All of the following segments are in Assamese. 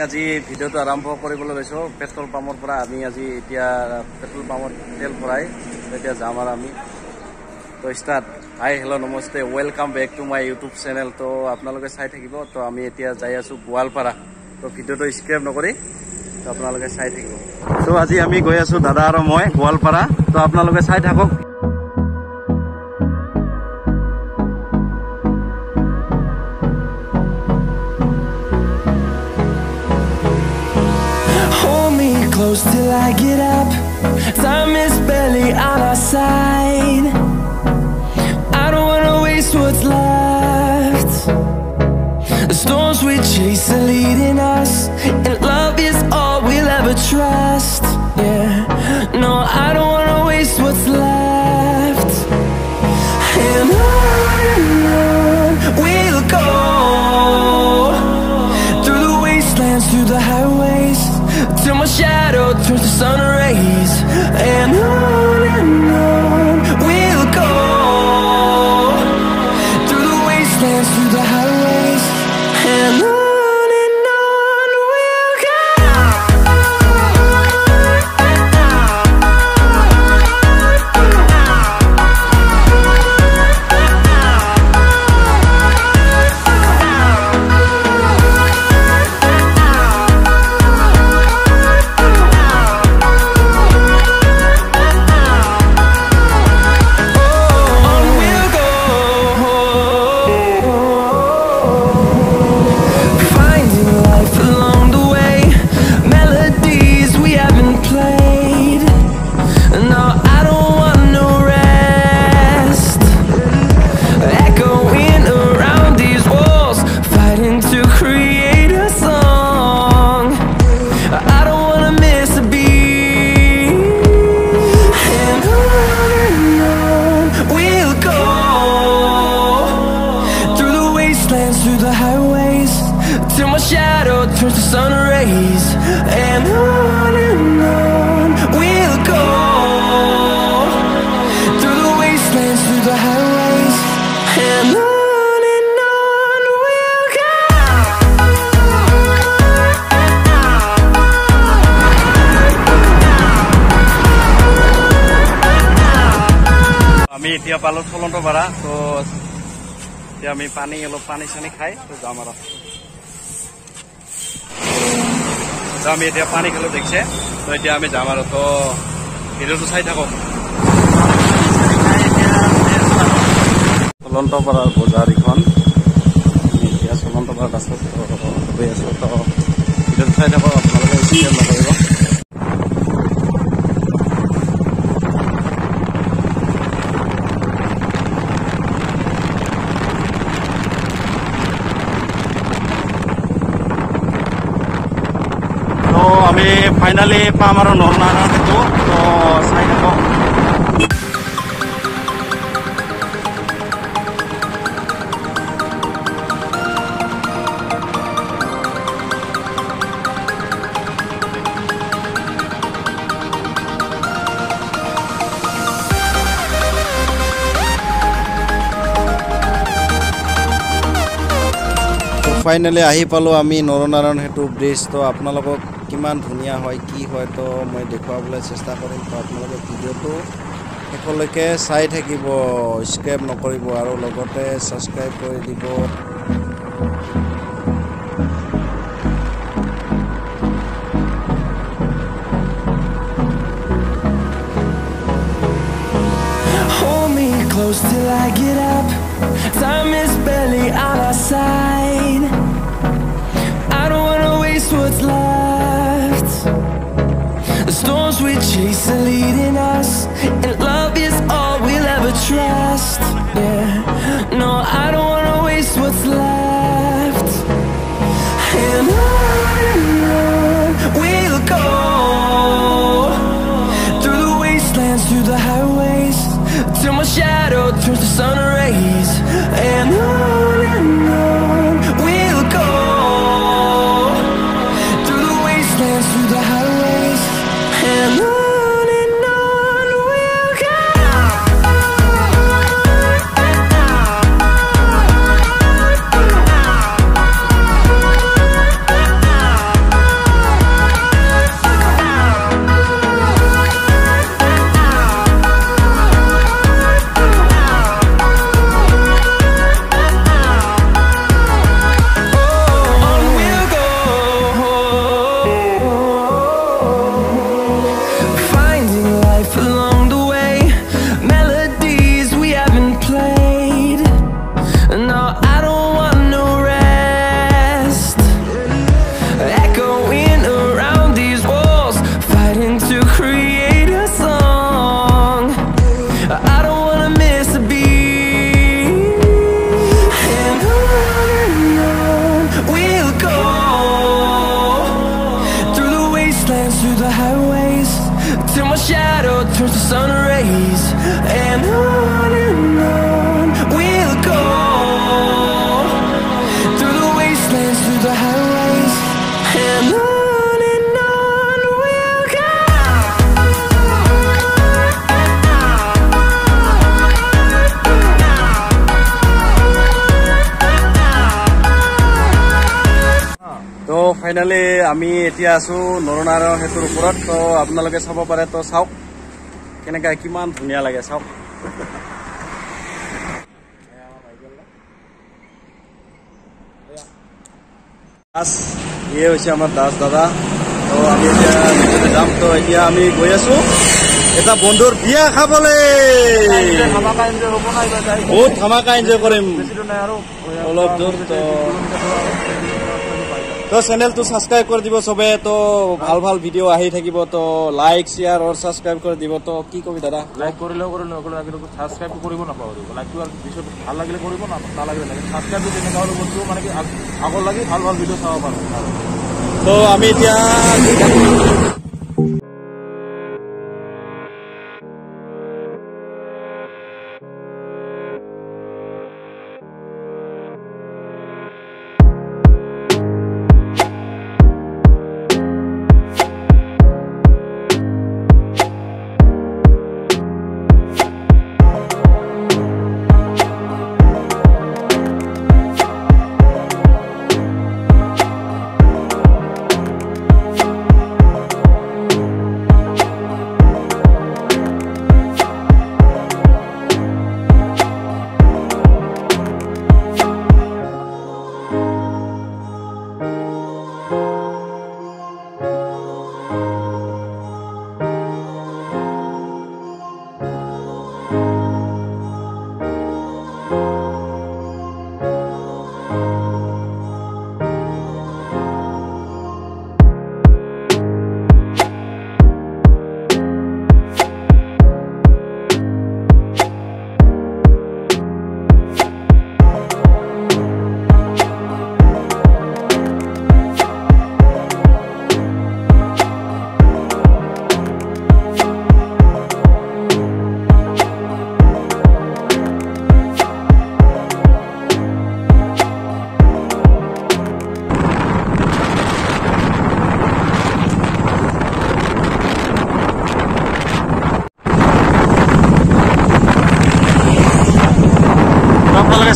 আজি ভিডিওটো আৰম্ভ কৰিবলৈ লৈছো পেট্ৰল পাম্পৰ পৰা আমি আজি এতিয়া পেট্ৰল পাম্পত তেল ভৰাই এতিয়া যাম আৰু আমি তো স্টার্ট হাই হেল্ল' নমস্তে welcome back to my YouTube channel তো আপোনালোকে চাই থাকিব তো আমি এতিয়া যাই আছো গোৱালপাৰা তো ভিডিওটো স্ক্ৰিপ্ট নকৰি তো আপোনালোকে চাই থাকিব তো আজি আমি গৈ আছো দাদা আৰু মই গোৱালপাৰা তো আপোনালোকে চাই থাকক Close till I get up. Time is barely on our side. I don't wanna waste what's left. The storms we chase are leading us, and love is all we'll ever trust. Yeah, no, I don't wanna waste what's left. And on we'll go, through the wastelands, through the highways, till my shadow turns to sun rays. And on we'll go, through the wastelands, through the highways. And on we'll go. Through the highways, till my shadow turns to sun rays. And on we'll go, through the wastelands, through the highways. And on we'll go. আমি এতিয়া পালো গোৱালপাৰা তো এতিয়া আমি অলপ পানী চানি খাই তো যাম আৰু আমি এতিয়া পানী খালো দেখছে তো এতিয়া আমি যাম আৰু তো ভিডিওটো চাই থাকক গোৱালপাৰাৰ বজাৰ এখন এতিয়া গোৱালপাৰাৰ ৰাস্তাত গৈ আছো তো ভিডিওটো চাই থাকক আপোনালোকে স্কিপ নকৰিব আমি ফাইনালি পাম আৰু নৰনাৰায়ণটো তো চাই থাকক ফাইনালি আহি পালো আমি নৰনাৰায়ণ সেতু ব্ৰিজ তো আপোনালোকক কিমান ধুনীয়া হয় কি হয় তো মই দেখুৱাবলৈ চেষ্টা কৰিম তো আপোনালোকে ভিডিওটো শেষলৈকে চাই থাকিব স্কিপ নকৰিব আৰু লগতে সাবস্ক্ৰাইব কৰি দিব Hold me close till I get up. Time is barely on our side. I don't wanna waste what's left. The storms we chase are leading us, and love is all we'll ever trust. Yeah, no, I don't wanna waste what's left. And on we'll go, through the wastelands, through the highways, till my shadow turns to sun rays. And on we'll go, through the wastelands, through the highways. And on we'll go. Finally আমি এতিয়া আছো নৰনাৰায়ণ সেতুৰ ওপৰত তো আপোনালোকে চাব পাৰে তো চাওক কেনেকা কিমান ধুনীয়া লাগে চাওক ये হৈছে আমাৰ দাস দাদা তো আমি এতিয়া নিচে যাম তো এতিয়া আমি গৈ আছো এটা বন্ধুৰ বিয়া খাবলৈ বহুত ধামাকা এনজয় কৰিম অলপ দূৰ তো চেনেলটো সাবস্ক্ৰাইব কৰি দিব সবে তো ভাল ভাল ভিডিও আহি থাকিব তো লাইক শেয়ার আৰু সাবস্ক্ৰাইব কৰি দিব তো কি কবি দাদা লাইক কৰিলেও সাবস্ক্ৰাইব কৰিব নাপাব লাইকটো আৰু ভিডিও ভাল লাগিলে কৰিব না নালাগিলে লাগে সাবস্ক্ৰাইব যেনে গাওৰ বস্তু মানে কি আগৰ লাগি ভাল ভাল ভিডিও চাব পাৰো তো আমি এতিয়া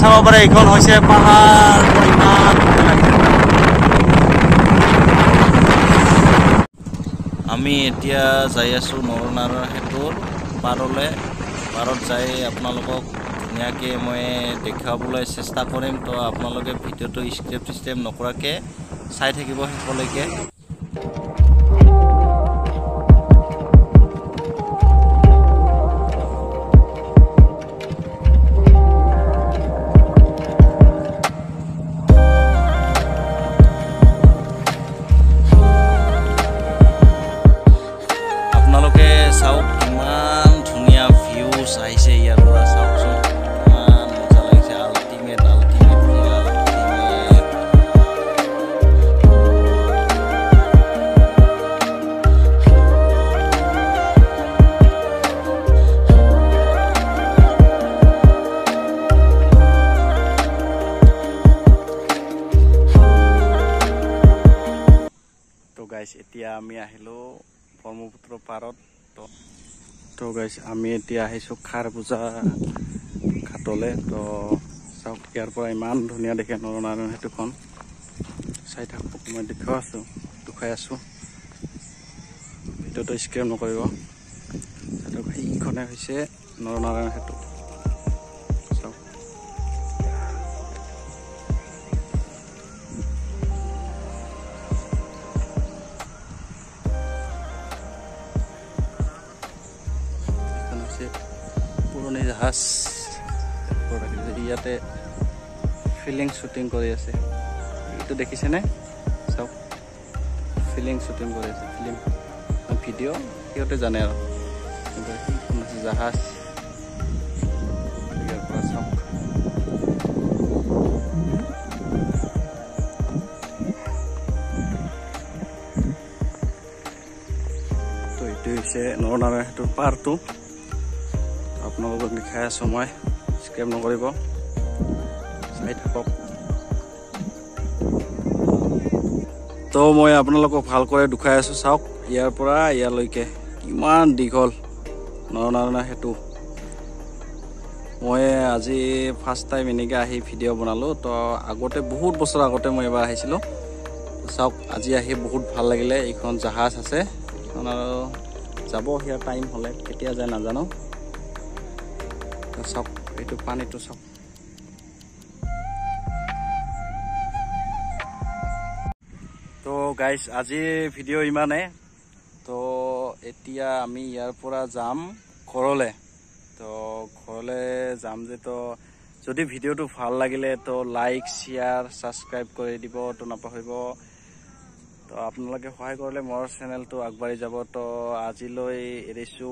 চাব পাৰে এইখন হৈছে পাহাৰ আমি এতিয়া যাই আছো নৰনাৰায়ণ সেতুৰ পাৰলৈ পাৰত যাই আপোনালোকক ধুনীয়াকে মই দেখাবলৈ চেষ্টা কৰিম তো আপোনালোকে ভিডিওটো স্ক্ৰিপ্ট সিস্টেম নকৰাকে চাই থাকিব শেষলৈকে চাওক কিমান ধুনীয়া ভিউজ আহিছে ইয়াৰ পৰা চাওকচোন কিমান মজা লাগিছে আল্টিমেট তো গাইস এতিয়া আমি আহিলো ব্ৰহ্মপুত্ৰ পাৰত তো গাইস আমি এতিয়া আহিছো খাৰপুজা ঘাটলে তো চাওক ইয়াৰ পৰা ইমান ধুনীয়া দেখে নৰনাৰায়ণ সেতুখন চাই থাকক মই দেখাই আছো ভিডিওটো স্ক্ৰিপ্ট নকৰিব এইখনে হৈছে নৰনাৰায়ণ সেতু চাওক পুৰণি জাহাজ ইয়াতে ফিলিং শ্বুটিং কৰি আছে এইটো দেখিছেনে চাওক ফিলিং শ্বুটিং কৰি আছে ফিল্ম ভিডিঅ' সিহঁতে জানে আৰু জাহাজ ইয়াৰ পৰা চাওক তো এইটো হৈছে নৰনাৰায়ণ সেতুৰ পাৰটো আপোনালোকক দেখাই আছো মই স্ক্ৰিপ্ট নকৰিব চাই থাকক তো মই আপোনালোকক ভালকৈ দেখাই আছো চাওক ইয়াৰ পৰা ইয়ালৈকে কিমান দীঘল নৰনাৰায়ণ সেতু মই আজি ফাৰ্ষ্ট টাইম এনেকৈ আহি ভিডিঅ' বনালোঁ তো আগতে বহুত বছৰ আগতে মই এবাৰ আহিছিলোঁ চাওক আজি আহি বহুত ভাল লাগিলে এইখন জাহাজ আছে এখন আৰু যাব হিয়াৰ টাইম হ'লে কেতিয়া যায় নাজানো চাওক এইটো পানীটো চাওক তো গাইজ আজি ভিডিঅ' ইমানে তো এতিয়া আমি ইয়াৰ পৰা যাম ঘৰলৈ তো ঘৰলৈ যাম যে তো যদি ভিডিঅ'টো ভাল লাগিলে তো লাইক শ্বেয়াৰ ছাবস্ক্ৰাইব কৰি দিব তো নাপাহৰিব তো আপোনালোকে সহায় কৰিলে মোৰ চেনেলটো আগবাঢ়ি যাব তো আজিলৈ এৰিছোঁ